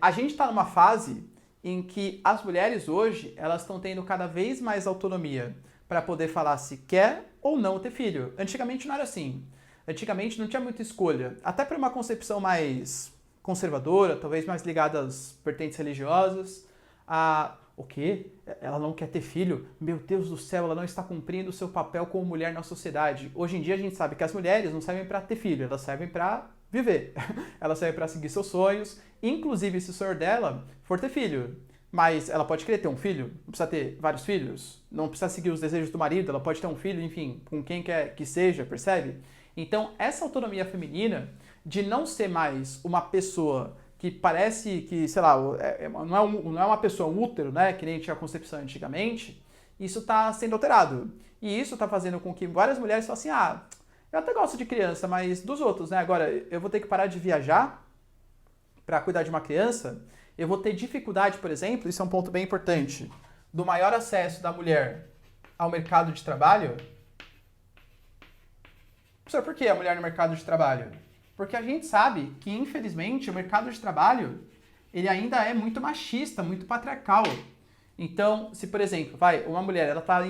a gente está numa fase em que as mulheres hoje, elas estão tendo cada vez mais autonomia para poder falar se quer ou não ter filho. Antigamente não era assim. Antigamente não tinha muita escolha. Até por uma concepção mais conservadora, talvez mais ligada às vertentes religiosas. O quê? Ela não quer ter filho? Meu Deus do céu, ela não está cumprindo o seu papel como mulher na sociedade. Hoje em dia a gente sabe que as mulheres não servem para ter filho, elas servem para viver. Ela serve para seguir seus sonhos, inclusive se o sonho dela for ter filho. Mas ela pode querer ter um filho, não precisa ter vários filhos, não precisa seguir os desejos do marido, ela pode ter um filho, enfim, com quem quer que seja, percebe? Então, essa autonomia feminina de não ser mais uma pessoa que parece que, sei lá, não é uma pessoa, um útero, né, que nem tinha a concepção antigamente, isso está sendo alterado. E isso está fazendo com que várias mulheres falem assim, eu até gosto de criança, mas dos outros, né? Agora, eu vou ter que parar de viajar para cuidar de uma criança, eu vou ter dificuldade, por exemplo, isso é um ponto bem importante, do maior acesso da mulher ao mercado de trabalho. Professor, por que a mulher no mercado de trabalho? Porque a gente sabe que, infelizmente, o mercado de trabalho, ele ainda é muito machista, muito patriarcal. Então, se, por exemplo, uma mulher, ela tá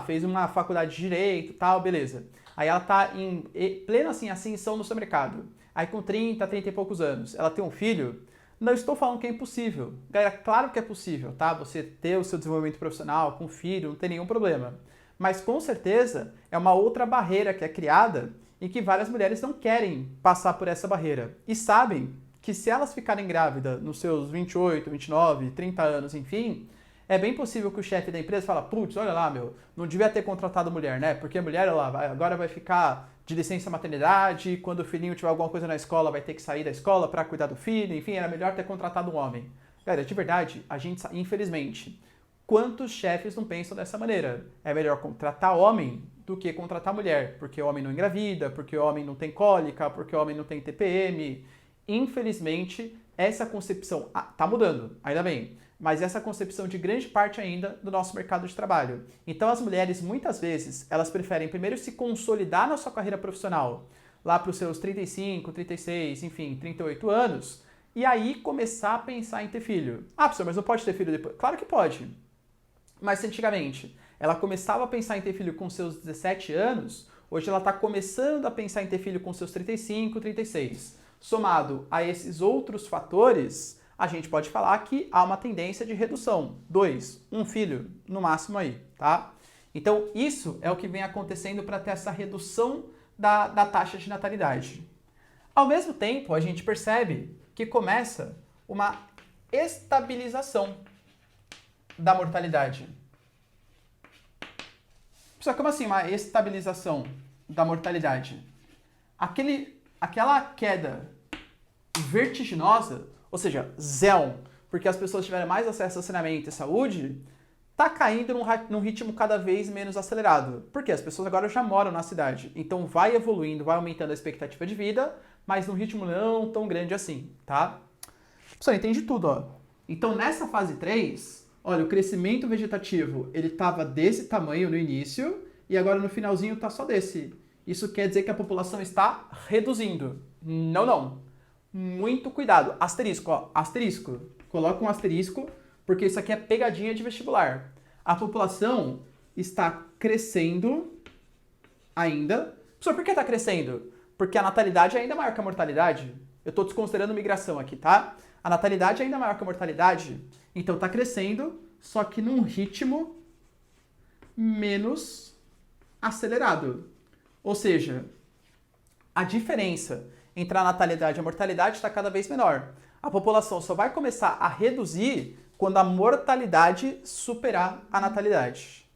fez uma faculdade de direito, tal, beleza. Aí ela tá em plena, ascensão no seu mercado. Aí com 30, 30 e poucos anos, ela tem um filho. Não estou falando que é impossível. Galera, claro que é possível, tá? Você ter o seu desenvolvimento profissional com filho, não tem nenhum problema. Mas, com certeza, é uma outra barreira que é criada e que várias mulheres não querem passar por essa barreira. E sabem que se elas ficarem grávidas nos seus 28, 29, 30 anos, enfim, é bem possível que o chefe da empresa fala, putz, olha lá, não devia ter contratado mulher, né? Porque a mulher, agora vai ficar de licença maternidade, quando o filhinho tiver alguma coisa na escola, vai ter que sair da escola para cuidar do filho, enfim, era melhor ter contratado um homem. Galera, de verdade, a gente, infelizmente, quantos chefes não pensam dessa maneira? É melhor contratar homem do que contratar mulher, porque o homem não engravida, porque o homem não tem cólica, porque o homem não tem TPM. Infelizmente, essa concepção tá mudando, ainda bem, mas essa concepção de grande parte ainda do nosso mercado de trabalho. Então as mulheres, muitas vezes, elas preferem primeiro se consolidar na sua carreira profissional, lá para os seus 35, 36, enfim, 38 anos, e aí começar a pensar em ter filho. Professor, mas não pode ter filho depois? Claro que pode. Mas se antigamente ela começava a pensar em ter filho com seus 17 anos, hoje ela está começando a pensar em ter filho com seus 35, 36. Somado a esses outros fatores, a gente pode falar que há uma tendência de redução. 2, um filho, no máximo aí, tá? Então, isso é o que vem acontecendo para ter essa redução da taxa de natalidade. Ao mesmo tempo, a gente percebe que começa uma estabilização da mortalidade. Só como assim, uma estabilização da mortalidade? Aquela queda vertiginosa, ou seja, zero, porque as pessoas tiveram mais acesso a saneamento e saúde, está caindo num ritmo cada vez menos acelerado. Porque as pessoas agora já moram na cidade. Então vai evoluindo, vai aumentando a expectativa de vida, mas num ritmo não tão grande assim, tá? Pessoal, entende tudo, ó. Então nessa fase 3, olha, o crescimento vegetativo, ele estava desse tamanho no início, e agora no finalzinho está só desse. Isso quer dizer que a população está reduzindo. Não. Muito cuidado. Asterisco, ó. Asterisco. Coloca um asterisco, porque isso aqui é pegadinha de vestibular. A população está crescendo ainda. Professor, por que está crescendo? Porque a natalidade é ainda maior que a mortalidade. Eu estou desconsiderando migração aqui, tá? A natalidade é ainda maior que a mortalidade. Então está crescendo, só que num ritmo menos acelerado. Ou seja, a diferença entre a natalidade e a mortalidade está cada vez menor. A população só vai começar a reduzir quando a mortalidade superar a natalidade.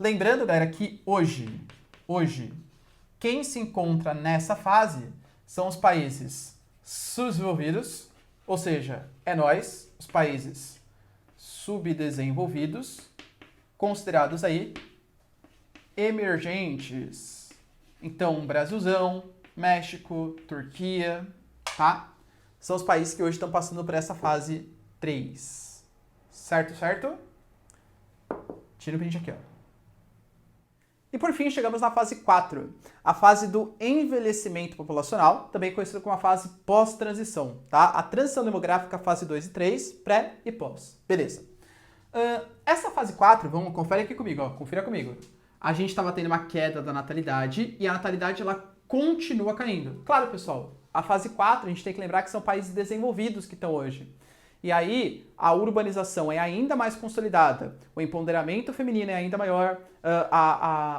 Lembrando, galera, que hoje, quem se encontra nessa fase são os países subdesenvolvidos, ou seja, é nós, os países subdesenvolvidos, considerados aí emergentes. Então, Brasilzão, México, Turquia, tá? São os países que hoje estão passando por essa fase 3. Certo, certo? Tira o print aqui, ó. E por fim, chegamos na fase 4, a fase do envelhecimento populacional, também conhecida como a fase pós-transição, tá? A transição demográfica, fase 2 e 3, pré e pós. Beleza. Essa fase 4, confere aqui comigo, ó, confira comigo. A gente estava tendo uma queda da natalidade e a natalidade ela continua caindo. Claro, pessoal, a fase 4 a gente tem que lembrar que são países desenvolvidos que estão hoje. E aí a urbanização é ainda mais consolidada, o empoderamento feminino é ainda maior,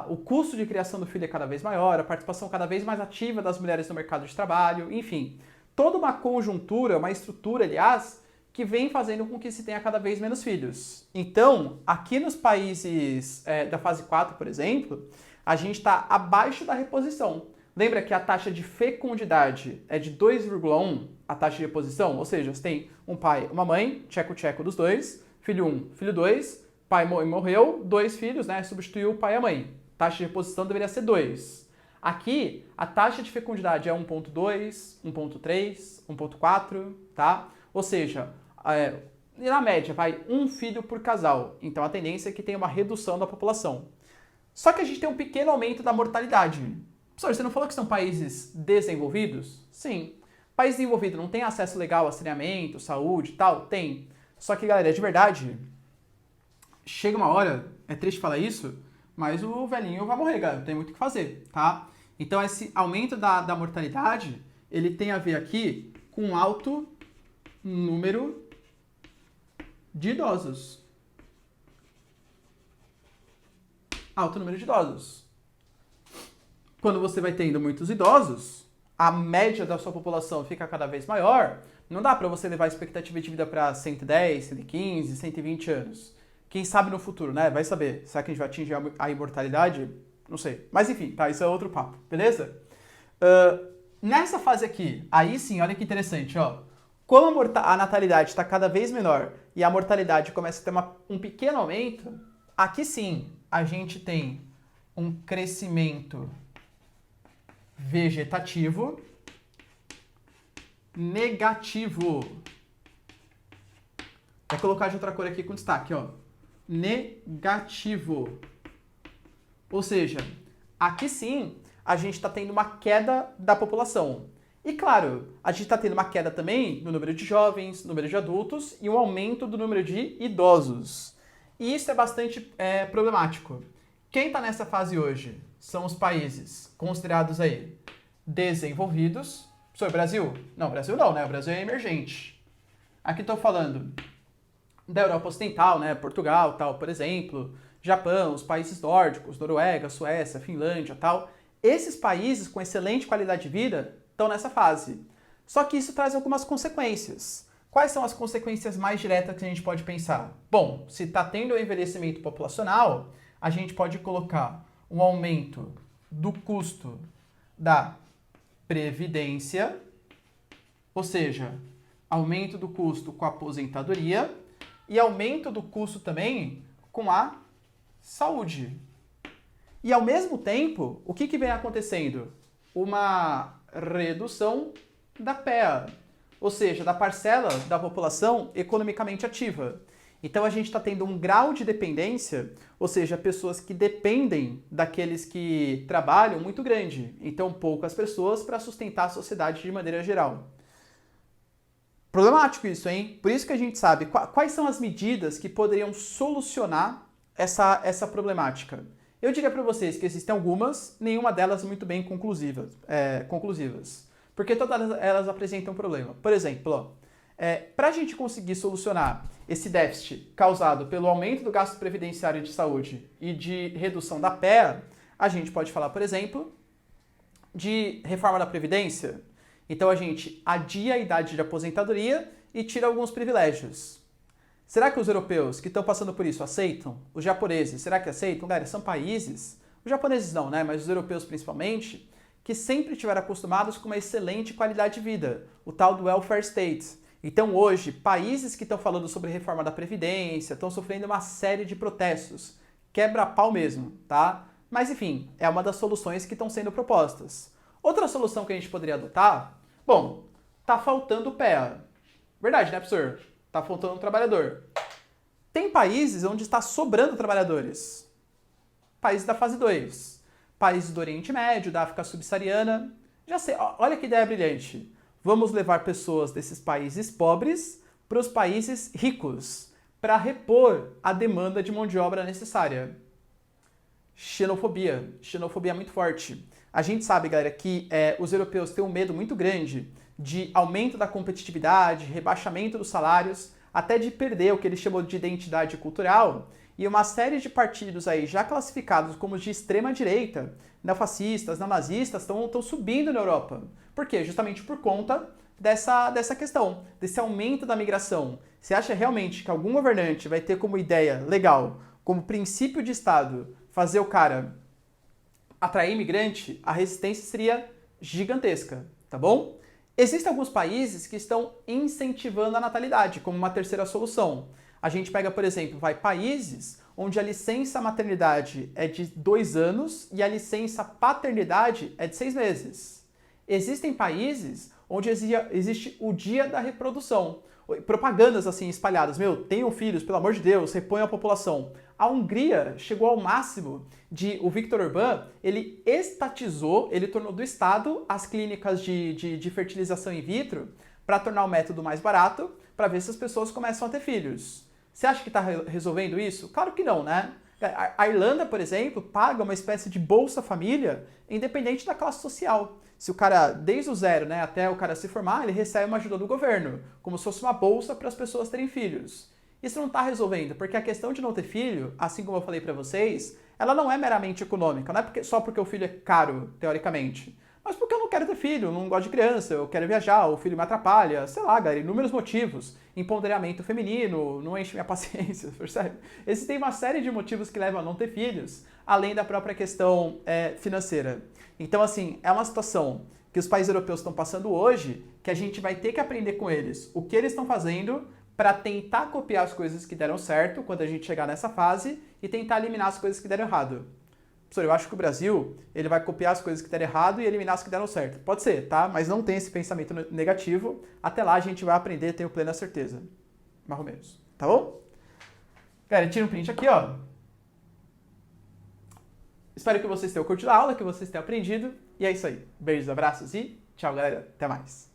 o custo de criação do filho é cada vez maior, a participação cada vez mais ativa das mulheres no mercado de trabalho, enfim. Toda uma conjuntura, uma estrutura, aliás, que vem fazendo com que se tenha cada vez menos filhos. Então, aqui nos países da fase 4, por exemplo, a gente está abaixo da reposição. Lembra que a taxa de fecundidade é de 2,1, a taxa de reposição? Ou seja, você tem um pai, uma mãe, tcheco-tcheco dos dois, filho 1, filho 2, pai morreu, 2 filhos, né? Substituiu o pai e a mãe. Taxa de reposição deveria ser 2. Aqui, a taxa de fecundidade é 1,2, 1,3, 1,4, tá? Ou seja, na média, vai um filho por casal. Então, a tendência é que tenha uma redução da população. Só que a gente tem um pequeno aumento da mortalidade. Professor, você não falou que são países desenvolvidos? Sim. País desenvolvido não tem acesso legal a saneamento, saúde e tal? Tem. Só que, galera, de verdade, chega uma hora, é triste falar isso, mas o velhinho vai morrer, galera. Não tem muito o que fazer, tá? Então, esse aumento da mortalidade, ele tem a ver aqui com um alto número de idosos. Alto número de idosos. Quando você vai tendo muitos idosos, a média da sua população fica cada vez maior, não dá para você levar a expectativa de vida para 110, 115, 120 anos. Quem sabe no futuro, né? Vai saber. Será que a gente vai atingir a imortalidade? Não sei. Mas enfim, tá? Isso é outro papo, beleza? Nessa fase aqui, aí sim, olha que interessante, ó. Como a natalidade está cada vez menor e a mortalidade começa a ter um pequeno aumento, aqui sim a gente tem um crescimento vegetativo negativo. Vou colocar de outra cor aqui com destaque, ó. Negativo. Ou seja, aqui sim a gente está tendo uma queda da população. E claro, a gente está tendo uma queda também no número de jovens, no número de adultos e um aumento do número de idosos. E isso é bastante problemático. Quem está nessa fase hoje são os países considerados aí desenvolvidos. Sobre Brasil? Não, Brasil não, né? O Brasil é emergente. Aqui estou falando da Europa Ocidental, né? Portugal, tal, por exemplo, Japão, os países nórdicos, Noruega, Suécia, Finlândia, tal. Esses países com excelente qualidade de vida estão nessa fase. Só que isso traz algumas consequências. Quais são as consequências mais diretas que a gente pode pensar? Bom, se está tendo o envelhecimento populacional, a gente pode colocar um aumento do custo da previdência, ou seja, aumento do custo com a aposentadoria e aumento do custo também com a saúde. E ao mesmo tempo, o que vem acontecendo? Uma redução da PEA, ou seja, da parcela da população economicamente ativa. Então a gente está tendo um grau de dependência, ou seja, pessoas que dependem daqueles que trabalham muito grande. Então poucas pessoas para sustentar a sociedade de maneira geral. Problemático isso, hein? Por isso que a gente sabe quais são as medidas que poderiam solucionar essa problemática. Eu diria para vocês que existem algumas, nenhuma delas muito bem conclusivas. Porque todas elas apresentam problema. Por exemplo, para a gente conseguir solucionar esse déficit causado pelo aumento do gasto previdenciário de saúde e de redução da PEA, a gente pode falar, por exemplo, de reforma da Previdência. Então a gente adia a idade de aposentadoria e tira alguns privilégios. Será que os europeus que estão passando por isso aceitam? Os japoneses, será que aceitam? Galera, são países, os japoneses não, né? Mas os europeus principalmente, que sempre estiveram acostumados com uma excelente qualidade de vida, o tal do welfare state. Então hoje, países que estão falando sobre reforma da Previdência estão sofrendo uma série de protestos. Quebra-pau mesmo, tá? Mas enfim, é uma das soluções que estão sendo propostas. Outra solução que a gente poderia adotar, bom, tá faltando PEA. Verdade, né, professor? Tá faltando um trabalhador. Tem países onde está sobrando trabalhadores. Países da fase 2. Países do Oriente Médio, da África Subsaariana. Já sei, olha que ideia brilhante. Vamos levar pessoas desses países pobres para os países ricos, para repor a demanda de mão de obra necessária. Xenofobia muito forte. A gente sabe, galera, que os europeus têm um medo muito grande de aumento da competitividade, rebaixamento dos salários, até de perder o que eles chamam de identidade cultural, e uma série de partidos aí já classificados como de extrema direita, neofascistas, neonazistas, estão subindo na Europa. Por quê? Justamente por conta dessa questão, desse aumento da migração. Você acha realmente que algum governante vai ter como ideia legal, como princípio de Estado, fazer o cara atrair imigrante? A resistência seria gigantesca, tá bom? Existem alguns países que estão incentivando a natalidade como uma terceira solução. A gente pega, por exemplo, países onde a licença maternidade é de 2 anos e a licença paternidade é de 6 meses. Existem países onde existe o dia da reprodução. Propagandas assim espalhadas, tenham filhos, pelo amor de Deus, reponham a população. A Hungria chegou ao máximo o Viktor Orbán, ele estatizou, ele tornou do Estado as clínicas de fertilização in vitro para tornar o método mais barato, para ver se as pessoas começam a ter filhos. Você acha que está resolvendo isso? Claro que não, né? A Irlanda, por exemplo, paga uma espécie de Bolsa Família independente da classe social. Se o cara, desde o zero, né, até o cara se formar, ele recebe uma ajuda do governo, como se fosse uma bolsa para as pessoas terem filhos. Isso não está resolvendo, porque a questão de não ter filho, assim como eu falei para vocês, ela não é meramente econômica, não é só porque o filho é caro, teoricamente, mas porque eu não quero ter filho, não gosto de criança, eu quero viajar, o filho me atrapalha, sei lá, galera, inúmeros motivos. Empoderamento feminino, não enche minha paciência, percebe? Existem uma série de motivos que levam a não ter filhos, além da própria questão financeira. Então, assim, é uma situação que os países europeus estão passando hoje, que a gente vai ter que aprender com eles o que eles estão fazendo para tentar copiar as coisas que deram certo quando a gente chegar nessa fase e tentar eliminar as coisas que deram errado. Professor, eu acho que o Brasil ele vai copiar as coisas que deram errado e eliminar as que deram certo. Pode ser, tá? Mas não tem esse pensamento negativo. Até lá a gente vai aprender, tenho plena certeza. Mais ou menos. Tá bom? Galera, tira um print aqui, ó. Espero que vocês tenham curtido a aula, que vocês tenham aprendido. E é isso aí. Beijos, abraços e tchau, galera. Até mais.